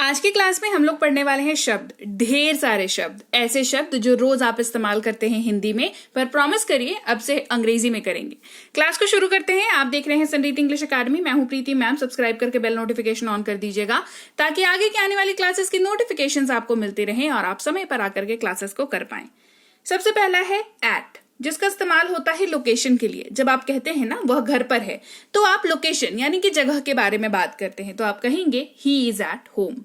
आज की क्लास में हम लोग पढ़ने वाले हैं शब्द, ढेर सारे शब्द, ऐसे शब्द जो रोज आप इस्तेमाल करते हैं हिंदी में, पर प्रॉमिस करिए अब से अंग्रेजी में करेंगे। क्लास को शुरू करते हैं। आप देख रहे हैं संरीत इंग्लिश अकेडमी। मैं हूं प्रीति मैम। सब्सक्राइब करके बेल नोटिफिकेशन ऑन कर दीजिएगा ताकि आगे की आने वाली क्लासेस की नोटिफिकेशन आपको मिलती रहे और आप समय पर आकर के क्लासेस को कर पाए। सबसे पहला है एट, जिसका इस्तेमाल होता है लोकेशन के लिए। जब आप कहते हैं ना वह घर पर है, तो आप लोकेशन यानी कि जगह के बारे में बात करते हैं, तो आप कहेंगे ही इज एट होम।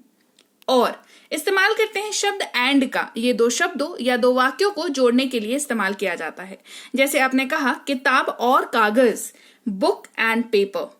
और इस्तेमाल करते हैं शब्द एंड का। ये दो शब्दों या दो वाक्यों को जोड़ने के लिए इस्तेमाल किया जाता है। जैसे आपने कहा किताब और कागज, book and paper,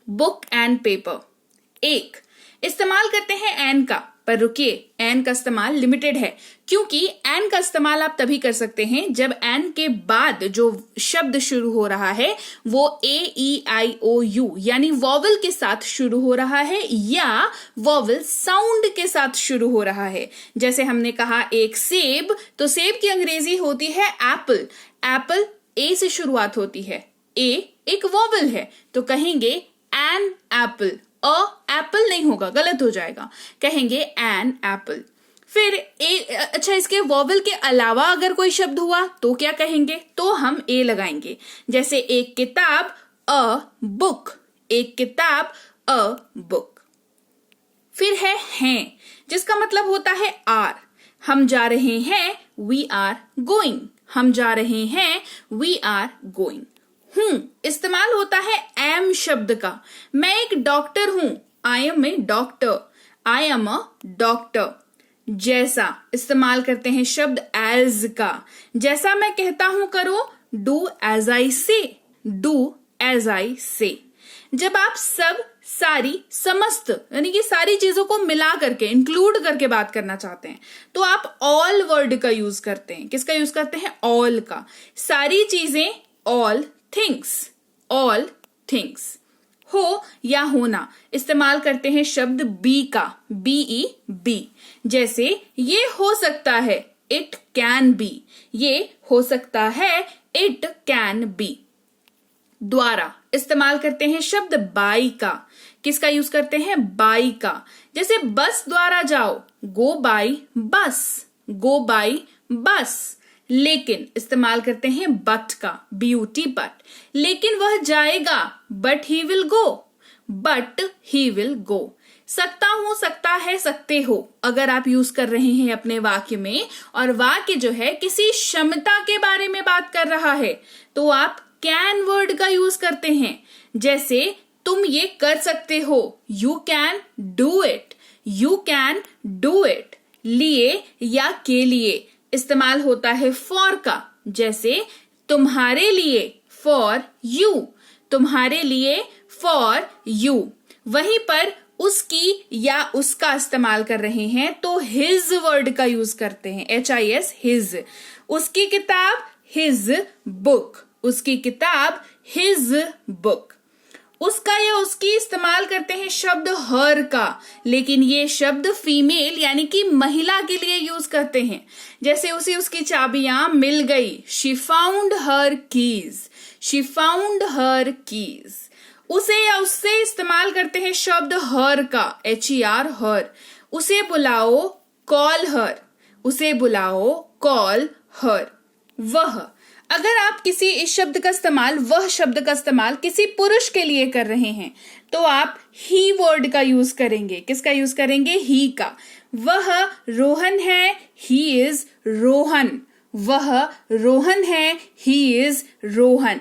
book and paper. एक इस्तेमाल करते हैं एंड का, पर रुकिए, एन का इस्तेमाल लिमिटेड है, क्योंकि एन का इस्तेमाल आप तभी कर सकते हैं जब एन के बाद जो शब्द शुरू हो रहा है वो AEIOU यानी वॉवल के साथ शुरू हो रहा है या वॉवल साउंड के साथ शुरू हो रहा है। जैसे हमने कहा एक सेब, तो सेब की अंग्रेजी होती है एप्पल। एप्पल ए से शुरुआत होती है, ए एक वॉवल है, तो कहेंगे एन एप्पल। एप्पल नहीं होगा, गलत हो जाएगा, कहेंगे एन एप्पल। फिर अच्छा, इसके वॉवल के अलावा अगर कोई शब्द हुआ तो क्या कहेंगे? तो हम ए लगाएंगे। जैसे एक किताब, अ बुक, एक किताब, अ बुक। फिर है हैं, जिसका मतलब होता है आर। हम जा रहे हैं, वी आर गोइंग। हम जा रहे हैं, वी आर गोइंग। इस्तेमाल होता है एम शब्द का। मैं एक डॉक्टर हूं, I am a doctor, I am a doctor. जैसा इस्तेमाल करते हैं शब्द एज का। जैसा मैं कहता हूं करो, डू एज आई से, डू एज आई से। जब आप सब, सारी, समस्त यानी कि सारी चीजों को मिला करके, इंक्लूड करके बात करना चाहते हैं, तो आप ऑल वर्ड का यूज करते हैं। किसका यूज करते हैं? ऑल का। सारी चीजें, ऑल थिंग्स, ऑल थिंग्स। हो या होना इस्तेमाल करते हैं शब्द बी का, BE। जैसे ये हो सकता है, इट कैन बी। ये हो सकता है, इट कैन बी। द्वारा इस्तेमाल करते हैं शब्द बाई का। किसका यूज करते हैं? बाई का। जैसे बस द्वारा जाओ, go by bus, go by bus. लेकिन इस्तेमाल करते हैं बट का, BUT बट। लेकिन वह जाएगा, but he will go, but he will go. सकता हूं, सकता है, सकते हो अगर आप यूज कर रहे हैं अपने वाक्य में, और वाक्य जो है किसी क्षमता के बारे में बात कर रहा है, तो आप कैन वर्ड का यूज करते हैं। जैसे तुम ये कर सकते हो, you can do it, you can do it. लिए या के लिए इस्तेमाल होता है फॉर का। जैसे तुम्हारे लिए, फॉर यू, तुम्हारे लिए, फॉर यू। वहीं पर उसकी या उसका इस्तेमाल कर रहे हैं तो हिज वर्ड का यूज करते हैं, HIS, हिज। उसकी किताब, हिज बुक, उसकी किताब, हिज बुक। उसका या उसकी इस्तेमाल करते हैं शब्द हर का, लेकिन ये शब्द फीमेल यानी कि महिला के लिए यूज करते हैं। जैसे उसे उसकी चाबियां मिल गई, she found her keys, she found her keys. उसे या उससे इस्तेमाल करते हैं शब्द हर का, HER हर। उसे बुलाओ, कॉल हर, उसे बुलाओ, कॉल हर। वह, अगर आप किसी इस शब्द का इस्तेमाल, वह शब्द का इस्तेमाल किसी पुरुष के लिए कर रहे हैं, तो आप ही वर्ड का यूज करेंगे। किसका यूज करेंगे? ही का। वह रोहन है, ही इज रोहन, वह रोहन है, ही इज रोहन।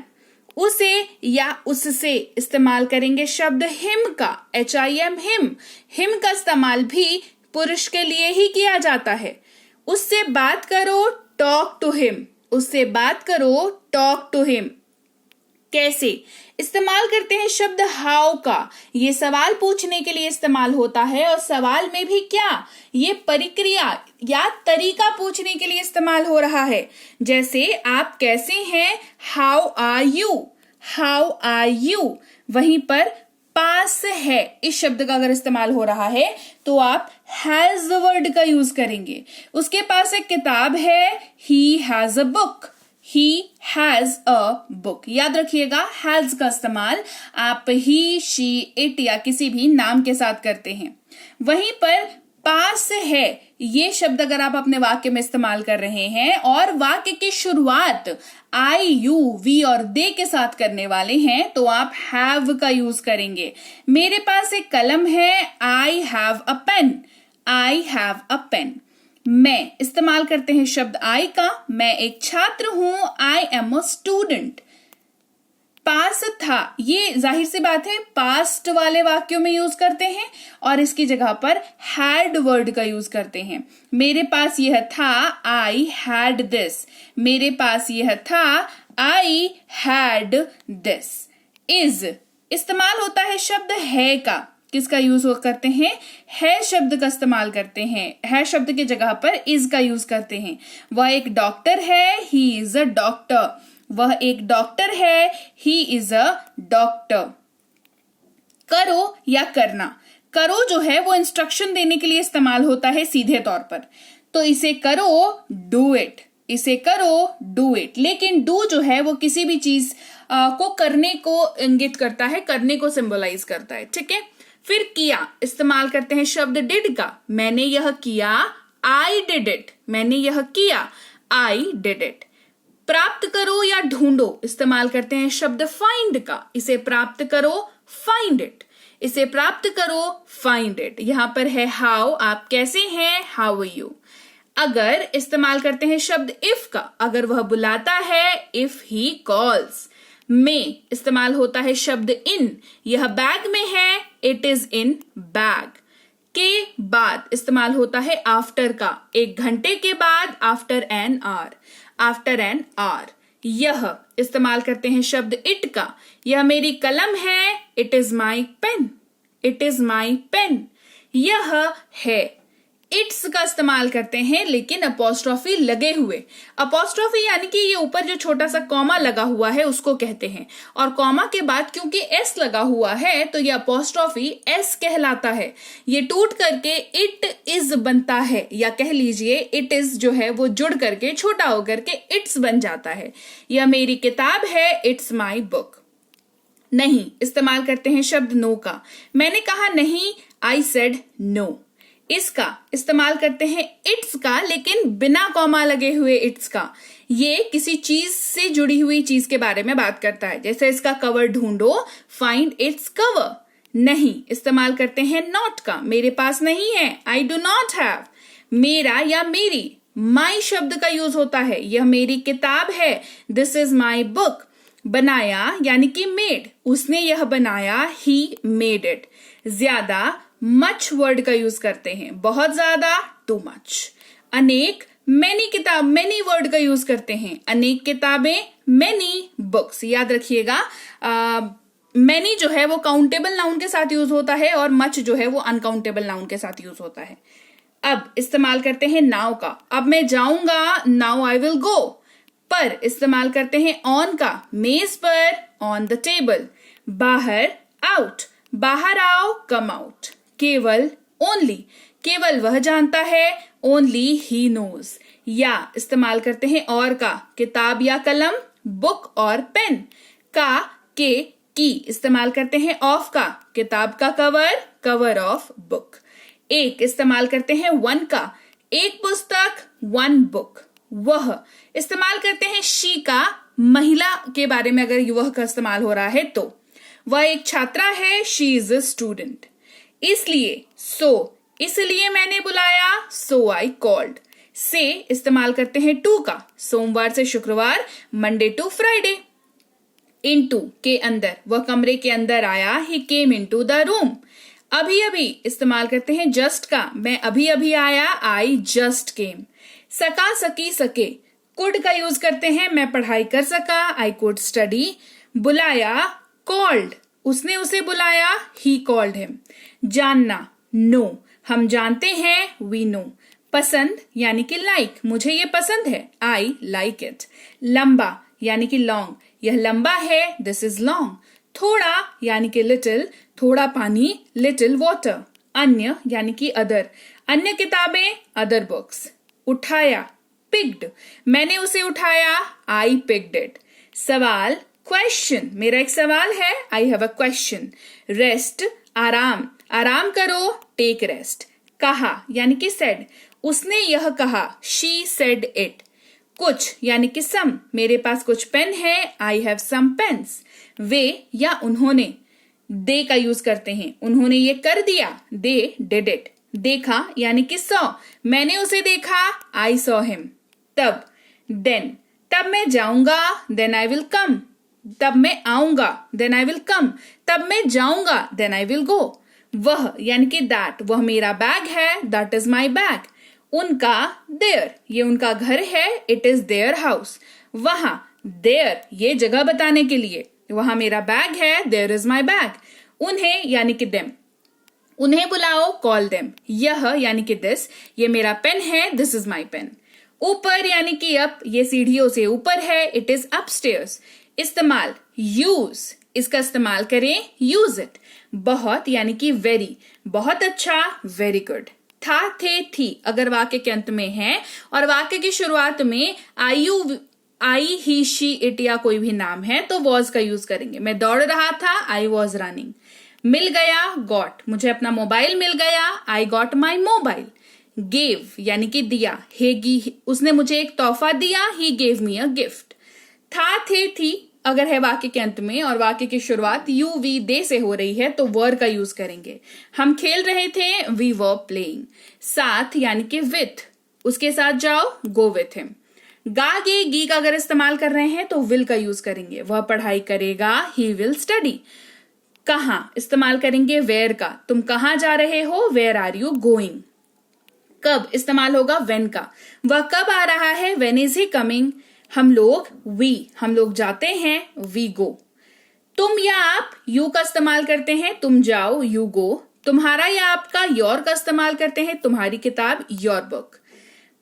उसे या उससे इस्तेमाल करेंगे शब्द हिम का, HIM हिम। हिम का इस्तेमाल भी पुरुष के लिए ही किया जाता है। उससे बात करो, टॉक टू हिम, उससे बात करो, टॉक टू हिम। कैसे इस्तेमाल करते हैं शब्द हाउ का। ये सवाल पूछने के लिए इस्तेमाल होता है, और सवाल में भी क्या, ये प्रक्रिया या तरीका पूछने के लिए इस्तेमाल हो रहा है। जैसे आप कैसे हैं, how are you, how are you. वहीं पर पास है, इस शब्द का अगर इस्तेमाल हो रहा है तो आप हैज वर्ड का यूज करेंगे। उसके पास एक किताब है, he has a book, he has a book. याद रखिएगा, हैज का इस्तेमाल आप ही, शी, इट या किसी भी नाम के साथ करते हैं। वहीं पर पास है ये शब्द अगर आप अपने वाक्य में इस्तेमाल कर रहे हैं और वाक्य की शुरुआत आई, यू, वी और दे के साथ करने वाले हैं तो आप हैव का यूज करेंगे। मेरे पास एक कलम है, I have a pen, I have a pen. मैं इस्तेमाल करते हैं शब्द आई का, मैं एक छात्र हूं, आई एम अ स्टूडेंट। पास था, ये जाहिर सी बात है पास्ट वाले वाक्यों में यूज करते हैं और इसकी जगह पर हैड वर्ड का यूज करते हैं। मेरे पास यह था, आई हैड दिस। मेरे पास यह था, आई हैड दिस। इज इस्तेमाल होता है शब्द है का, किसका यूज करते हैं, है शब्द का इस्तेमाल करते हैं। है शब्द की जगह पर इज का यूज करते हैं। वह एक डॉक्टर है, ही इज अ डॉक्टर। वह एक डॉक्टर है, ही इज अ डॉक्टर। करो या करना, करो जो है वो इंस्ट्रक्शन देने के लिए इस्तेमाल होता है सीधे तौर पर, तो इसे करो डू इट, इसे करो डू इट। लेकिन डू जो है वो किसी भी चीज को करने को इंगित करता है, करने को सिंबलाइज करता है, ठीक है। फिर किया इस्तेमाल करते हैं शब्द डिड का, मैंने यह किया, आई डिड इट। मैंने यह किया, आई डिड इट। प्राप्त करो या ढूंढो इस्तेमाल करते हैं शब्द फाइंड का, इसे प्राप्त करो, फाइंड इट। इसे प्राप्त करो, फाइंड इट। यहां पर है हाउ, आप कैसे हैं, हाउ आर यू। अगर इस्तेमाल करते हैं शब्द इफ का, अगर वह बुलाता है, इफ ही कॉल्स। में इस्तेमाल होता है शब्द इन, यह बैग में है, इट इज इन बैग। के बाद इस्तेमाल होता है आफ्टर का, एक घंटे के बाद, after an hour, after an hour. यह इस्तेमाल करते हैं शब्द इट का, यह मेरी कलम है, it is my pen, it is my pen. यह है, इट्स का इस्तेमाल करते हैं लेकिन अपोस्ट्रोफी लगे हुए। अपोस्ट्रोफी यानी कि ये ऊपर जो छोटा सा कॉमा लगा हुआ है उसको कहते हैं, और कॉमा के बाद क्योंकि एस लगा हुआ है तो ये अपोस्ट्रोफी एस कहलाता है। ये टूट करके इट इज बनता है, या कह लीजिए इट इज जो है वो जुड़ करके छोटा होकर के इट्स बन जाता है। यह मेरी किताब है, इट्स माई बुक। नहीं इस्तेमाल करते हैं शब्द नो का, मैंने कहा नहीं, आई सेड नो। इसका इस्तेमाल करते हैं इट्स का, लेकिन बिना कॉमा लगे हुए इट्स का। ये किसी चीज से जुड़ी हुई चीज के बारे में बात करता है, जैसे इसका कवर ढूंढो, फाइंड इट्स कवर। नहीं इस्तेमाल करते हैं नॉट का, मेरे पास नहीं है, आई डू नॉट हैव। मेरा या मेरी, माई शब्द का यूज होता है, यह मेरी किताब है, दिस इज माई बुक। बनाया यानी कि मेड, उसने यह बनाया, ही मेड इट। ज्यादा मच वर्ड का यूज करते हैं, बहुत ज्यादा, टू मच। अनेक, मैनी किताब, मैनी वर्ड का यूज करते हैं, अनेक किताबें, मैनी बुक्स। याद रखिएगा मैनी जो है वो काउंटेबल नाउन के साथ यूज होता है और मच जो है वो अनकाउंटेबल नाउन के साथ यूज होता है। अब इस्तेमाल करते हैं नाउ का, अब मैं जाऊंगा, नाउ आई विल गो। पर इस्तेमाल करते हैं ऑन का, मेज पर, ऑन द टेबल। बाहर, आउट, बाहर आओ, कम आउट। केवल, ओनली, केवल वह जानता है, ओनली ही नोज। या इस्तेमाल करते हैं और का, किताब या कलम, बुक और पेन। का, के, की इस्तेमाल करते हैं ऑफ का, किताब का कवर, कवर ऑफ बुक। एक इस्तेमाल करते हैं वन का, एक पुस्तक, वन बुक। वह इस्तेमाल करते हैं शी का, महिला के बारे में अगर वह का इस्तेमाल हो रहा है तो। वह एक छात्रा है, शी इज अ स्टूडेंट। इसलिए, सो, इसलिए मैंने बुलाया, सो आई कॉल्ड। से इस्तेमाल करते हैं टू का, सोमवार से शुक्रवार, मंडे टू फ्राइडे। इनटू, के अंदर, वह कमरे के अंदर आया, ही केम इनटू द रूम। अभी अभी इस्तेमाल करते हैं जस्ट का, मैं अभी अभी आया, आई जस्ट केम। सका, सकी, सके, कुड का यूज करते हैं, मैं पढ़ाई कर सका, आई कुड स्टडी। बुलाया, कॉल्ड, उसने उसे बुलाया, ही कॉल्ड हिम। जानना, नो, हम जानते हैं, वी नो। पसंद यानी कि लाइक, मुझे ये पसंद है, आई लाइक इट। लंबा यानी कि लॉन्ग, यह लंबा है, दिस इज लॉन्ग। थोड़ा यानी कि लिटिल, थोड़ा पानी, लिटिल वाटर। अन्य यानी कि अदर, अन्य किताबें, अदर बुक्स। उठाया, पिक्ड, मैंने उसे उठाया, आई पिक्ड इट। सवाल, क्वेश्चन, मेरा एक सवाल है, I have a question. Rest, आराम, आराम करो, टेक रेस्ट। कहा यानी कि सेड, उसने यह कहा, शी सेड इट। कुछ यानी कि सम, मेरे पास कुछ पेन है, आई हैव सम पेन्स। वे या उन्होंने, दे का यूज करते हैं, उन्होंने ये कर दिया, दे डिड इट। देखा यानी कि सॉ, मैंने उसे देखा, आई सॉ हिम। तब, देन, तब मैं जाऊंगा, देन आई विल कम। तब मैं आऊंगा, देन आई विल कम। तब मैं जाऊंगा, देन आई विल गो। वह यानी कि दैट, वह मेरा बैग है, दैट इज माई बैग। उनका, देयर, ये उनका घर है, इट इज देयर हाउस। वहां, देयर, ये जगह बताने के लिए, वहां मेरा बैग है, देयर इज माई बैग। उन्हें यानी कि देम, उन्हें बुलाओ, कॉल देम। यह यानी कि दिस, ये मेरा पेन है, दिस इज माई पेन। ऊपर यानी कि अप, ये सीढ़ियों से ऊपर है, इट इज अपस्टेयर्स। इस्तेमाल, यूज, इसका इस्तेमाल करें, यूज इट। बहुत यानी कि वेरी, बहुत अच्छा, वेरी गुड। था, थे, थी अगर वाक्य के अंत में है और वाक्य की शुरुआत में आई, ही, शी, इट या कोई भी नाम है तो वॉज का यूज करेंगे। मैं दौड़ रहा था, आई वॉज रनिंग। मिल गया, गॉट, मुझे अपना मोबाइल मिल गया, I got my mobile. Gave यानी कि दिया, उसने मुझे एक तोहफा दिया, he gave me a gift. था, थे, थी अगर है वाक्य के अंत में और वाक्य की शुरुआत यू, वी, दे से हो रही है तो वर का यूज करेंगे। हम खेल रहे थे, वी वर प्लेइंग। साथ यानी कि विथ, उसके साथ जाओ, गो विथ हिम। गा, गे, गी का अगर इस्तेमाल कर रहे हैं तो विल का यूज करेंगे, वह पढ़ाई करेगा, ही विल स्टडी। कहां इस्तेमाल करेंगे, वेयर का, तुम कहां जा रहे हो, वेयर आर यू गोइंग। कब इस्तेमाल होगा, वेन का, वह कब आ रहा है, वेन इज ही कमिंग। हम लोग, हम लोग जाते हैं, वी गो। तुम या आप, यू का इस्तेमाल करते हैं, तुम जाओ, यू गो। तुम्हारा या आपका, योर का इस्तेमाल करते हैं, तुम्हारी किताब, योर बुक।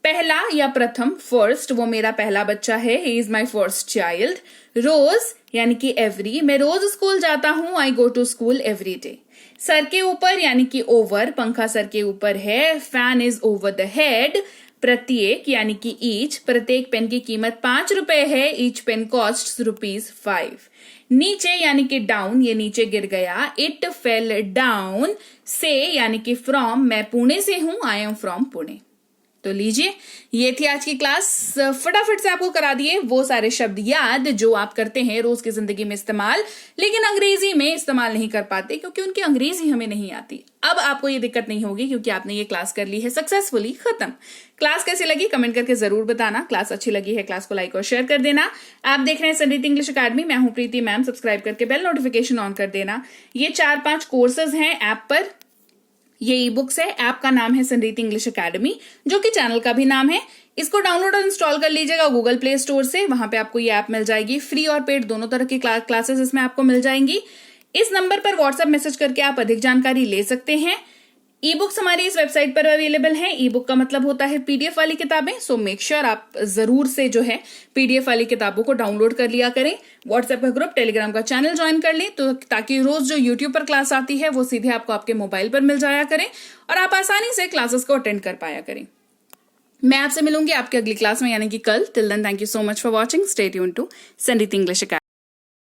पहला या प्रथम, फर्स्ट, वो मेरा पहला बच्चा है, he is my first child. रोज यानी कि एवरी, मैं रोज स्कूल जाता हूं, I go to school every day. Sir के ऊपर यानी कि ओवर, पंखा सर के ऊपर है, fan is over the head. प्रत्येक यानी कि ईच, प्रत्येक पेन की कीमत 5 रुपए है, ईच पेन कॉस्ट ₹5। नीचे यानी कि डाउन, ये नीचे गिर गया, इट फेल डाउन। से यानी कि फ्रॉम, मैं पुणे से हूं, आई एम फ्रॉम पुणे। तो लीजिए, ये थी आज की क्लास। फटाफट से आपको करा दिए वो सारे शब्द याद जो आप करते हैं रोज की जिंदगी में इस्तेमाल, लेकिन अंग्रेजी में इस्तेमाल नहीं कर पाते क्योंकि उनकी अंग्रेजी हमें नहीं आती। अब आपको ये दिक्कत नहीं होगी क्योंकि आपने ये क्लास कर ली है सक्सेसफुली, खत्म। क्लास कैसी लगी कमेंट करके जरूर बताना। क्लास अच्छी लगी है, क्लास को लाइक और शेयर कर देना। आप देख रहे हैं संरीत इंग्लिश अकेडमी, मैं हूं प्रीति मैम। सब्सक्राइब करके बेल नोटिफिकेशन ऑन कर देना। ये 4-5 कोर्सेज हैं ऐप पर, ये ई बुक्स है। ऐप का नाम है संरीत इंग्लिश अकेडमी, जो कि चैनल का भी नाम है। इसको डाउनलोड और इंस्टॉल कर लीजिएगा गूगल प्ले स्टोर से, वहां पे आपको ये ऐप मिल जाएगी। फ्री और पेड दोनों तरह की क्लासेस इसमें आपको मिल जाएंगी। इस नंबर पर व्हाट्सएप मैसेज करके आप अधिक जानकारी ले सकते हैं। ई बुक्स हमारी इस वेबसाइट पर अवेलेबल है। ई बुक का मतलब होता है पीडीएफ वाली किताबें, सो मेक श्योर आप जरूर से जो है पीडीएफ वाली किताबों को डाउनलोड कर लिया करें। व्हाट्सएप का ग्रुप, टेलीग्राम का चैनल ज्वाइन कर लें तो ताकि रोज जो यूट्यूब पर क्लास आती है वो सीधे आपको आपके मोबाइल पर मिल जाया करें और आप आसानी से क्लासेस को अटेंड कर पाया करें। मैं आपसे मिलूंगी आपकी अगली क्लास में, यानी कि कल। Till then, thank you so much for watching. Stay tuned to Sanreet English academy.